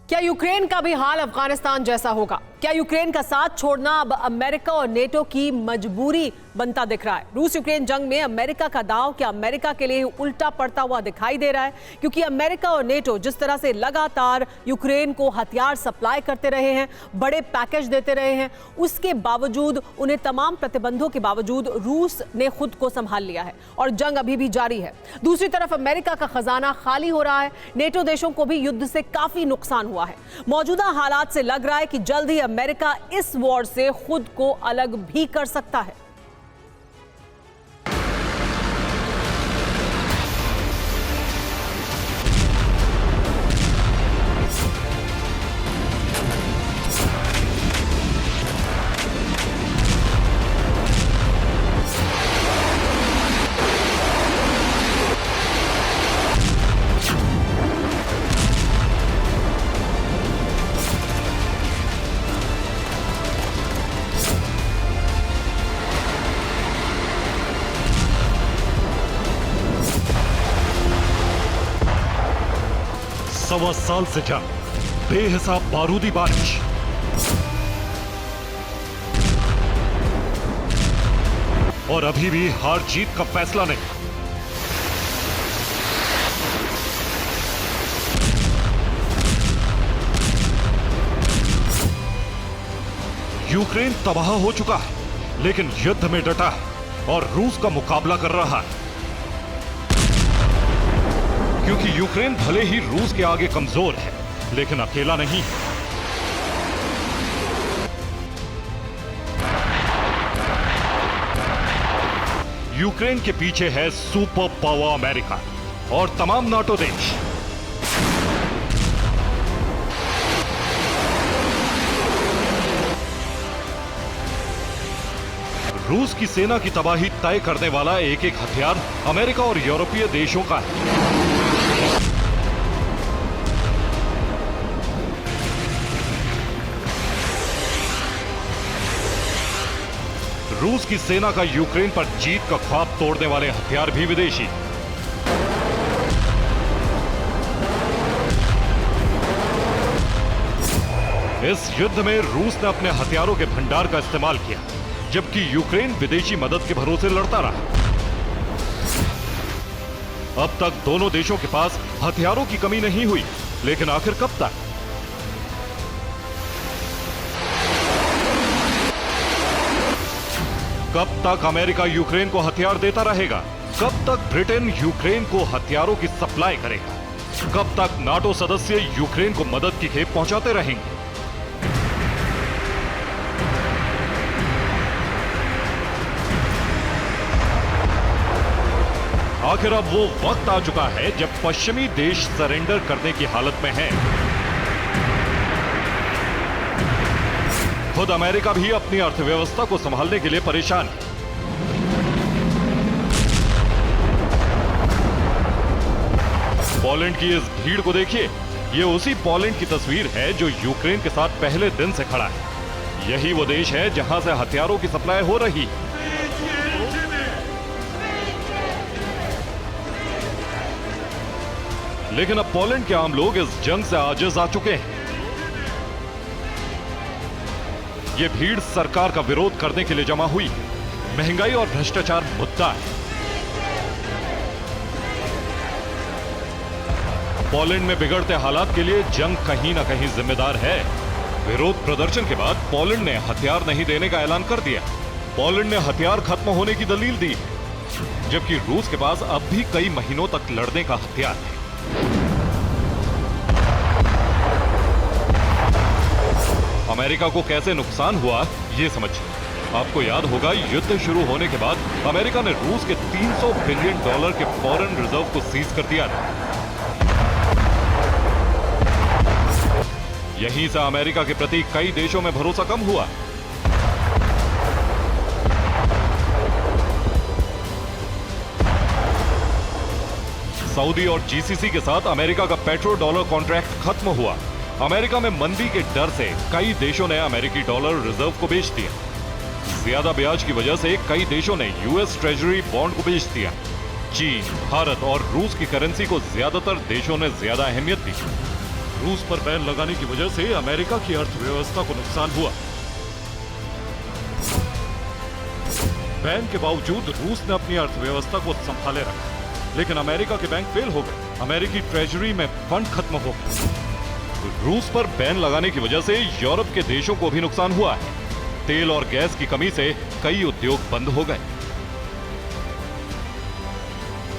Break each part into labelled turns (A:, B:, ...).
A: क्या यूक्रेन का भी हाल अफगानिस्तान जैसा होगा? क्या यूक्रेन का साथ छोड़ना अब अमेरिका और नेटो की मजबूरी बनता दिख रहा है? रूस यूक्रेन जंग में अमेरिका का दांव क्या अमेरिका के लिए उल्टा पड़ता हुआ दिखाई दे रहा है? क्योंकि अमेरिका और नेटो जिस तरह से लगातार यूक्रेन को हथियार सप्लाई करते रहे हैं, बड़े पैकेज देते रहे हैं, उसके बावजूद, उन्हें तमाम प्रतिबंधों के बावजूद रूस ने खुद को संभाल लिया है और जंग अभी भी जारी है। दूसरी तरफ अमेरिका का खजाना खाली हो रहा है। नेटो देशों को भी युद्ध से काफी नुकसान हुआ है। मौजूदा हालात से लग रहा है कि जल्द ही अमेरिका इस वॉर से खुद को अलग भी कर सकता है।
B: सवा साल से जंग, बेहिसाब बारूदी बारिश, और अभी भी हार जीत का फैसला नहीं। यूक्रेन तबाह हो चुका है, लेकिन युद्ध में डटा है और रूस का मुकाबला कर रहा है। क्योंकि यूक्रेन भले ही रूस के आगे कमजोर है, लेकिन अकेला नहीं है। यूक्रेन के पीछे है सुपर पावर अमेरिका और तमाम नाटो देश। रूस की सेना की तबाही तय करने वाला एक एक हथियार अमेरिका और यूरोपीय देशों का है। रूस की सेना का यूक्रेन पर जीत का ख्वाब तोड़ने वाले हथियार भी विदेशी। इस युद्ध में रूस ने अपने हथियारों के भंडार का इस्तेमाल किया, जबकि यूक्रेन विदेशी मदद के भरोसे लड़ता रहा। अब तक दोनों देशों के पास हथियारों की कमी नहीं हुई, लेकिन आखिर कब तक? कब तक अमेरिका यूक्रेन को हथियार देता रहेगा? कब तक ब्रिटेन यूक्रेन को हथियारों की सप्लाई करेगा? कब तक नाटो सदस्य यूक्रेन को मदद की खेप पहुंचाते रहेंगे? आखिर अब वो वक्त आ चुका है जब पश्चिमी देश सरेंडर करने की हालत में हैं। खुद अमेरिका भी अपनी अर्थव्यवस्था को संभालने के लिए परेशान है। पोलैंड की इस भीड़ को देखिए। ये उसी पोलैंड की तस्वीर है जो यूक्रेन के साथ पहले दिन से खड़ा है। यही वो देश है जहां से हथियारों की सप्लाई हो रही है। लेकिन अब पोलैंड के आम लोग इस जंग से आजिज आ चुके हैं। ये भीड़ सरकार का विरोध करने के लिए जमा हुई। महंगाई और भ्रष्टाचार मुद्दा है। पोलैंड में बिगड़ते हालात के लिए जंग कहीं ना कहीं जिम्मेदार है। विरोध प्रदर्शन के बाद पोलैंड ने हथियार नहीं देने का ऐलान कर दिया। पोलैंड ने हथियार खत्म होने की दलील दी, जबकि रूस के पास अब भी कई महीनों तक लड़ने का हथियार है। अमेरिका को कैसे नुकसान हुआ, ये समझिए। आपको याद होगा, युद्ध शुरू होने के बाद अमेरिका ने रूस के $300 बिलियन के फॉरेन रिजर्व को सीज कर दिया था। यहीं से अमेरिका के प्रति कई देशों में भरोसा कम हुआ। सऊदी और जीसीसी के साथ अमेरिका का पेट्रो डॉलर कॉन्ट्रैक्ट खत्म हुआ। अमेरिका में मंदी के डर से कई देशों ने अमेरिकी डॉलर रिजर्व को बेच दिया। ज्यादा ब्याज की वजह से कई देशों ने यूएस ट्रेजरी बॉन्ड को बेच दिया। चीन, भारत और रूस की करेंसी को ज्यादातर देशों ने ज्यादा अहमियत दी। रूस पर बैन लगाने की वजह से अमेरिका की अर्थव्यवस्था को नुकसान हुआ। बैन के बावजूद रूस ने अपनी अर्थव्यवस्था को संभाले रखा, लेकिन अमेरिका के बैंक फेल हो गए। अमेरिकी ट्रेजरी में फंड खत्म हो गए। रूस पर बैन लगाने की वजह से यूरोप के देशों को भी नुकसान हुआ है। तेल और गैस की कमी से कई उद्योग बंद हो गए।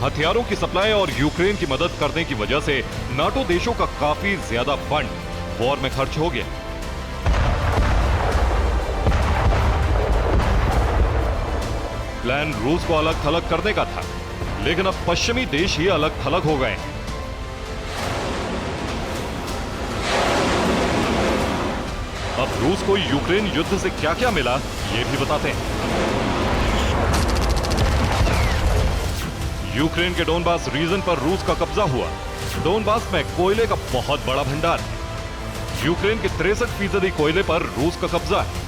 B: हथियारों की सप्लाई और यूक्रेन की मदद करने की वजह से नाटो देशों का काफी ज्यादा फंड वॉर में खर्च हो गया। प्लान रूस को अलग थलग करने का था, लेकिन अब पश्चिमी देश ही अलग थलग हो गए हैं। अब रूस को यूक्रेन युद्ध से क्या क्या मिला, ये भी बताते हैं। यूक्रेन के डोनबास रीजन पर रूस का कब्जा हुआ। डोनबास में कोयले का बहुत बड़ा भंडार है। यूक्रेन के 63% कोयले पर रूस का कब्जा है।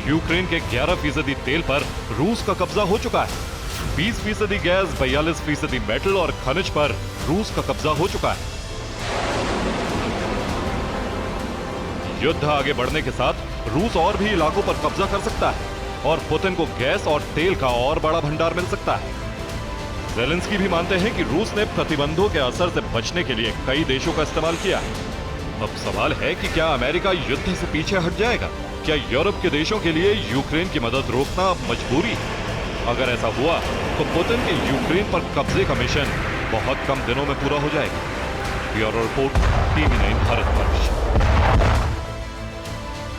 B: यूक्रेन के 11% तेल पर रूस का कब्जा हो चुका है। 20% गैस, 42% मेटल और खनिज पर रूस का कब्जा हो चुका है। युद्ध आगे बढ़ने के साथ रूस और भी इलाकों पर कब्जा कर सकता है और पुतिन को गैस और तेल का और बड़ा भंडार मिल सकता है। ज़ेलेंस्की भी मानते हैं कि रूस ने प्रतिबंधों के असर से बचने के लिए कई देशों का इस्तेमाल किया है। अब सवाल है कि क्या अमेरिका युद्ध से पीछे हट जाएगा? क्या यूरोप के देशों के लिए यूक्रेन की मदद रोकना अब मजबूरी है? अगर ऐसा हुआ तो पुतिन के यूक्रेन पर कब्जे का मिशन बहुत कम दिनों में पूरा हो जाएगा। Bureau report, TV 9 Bharatvarsh.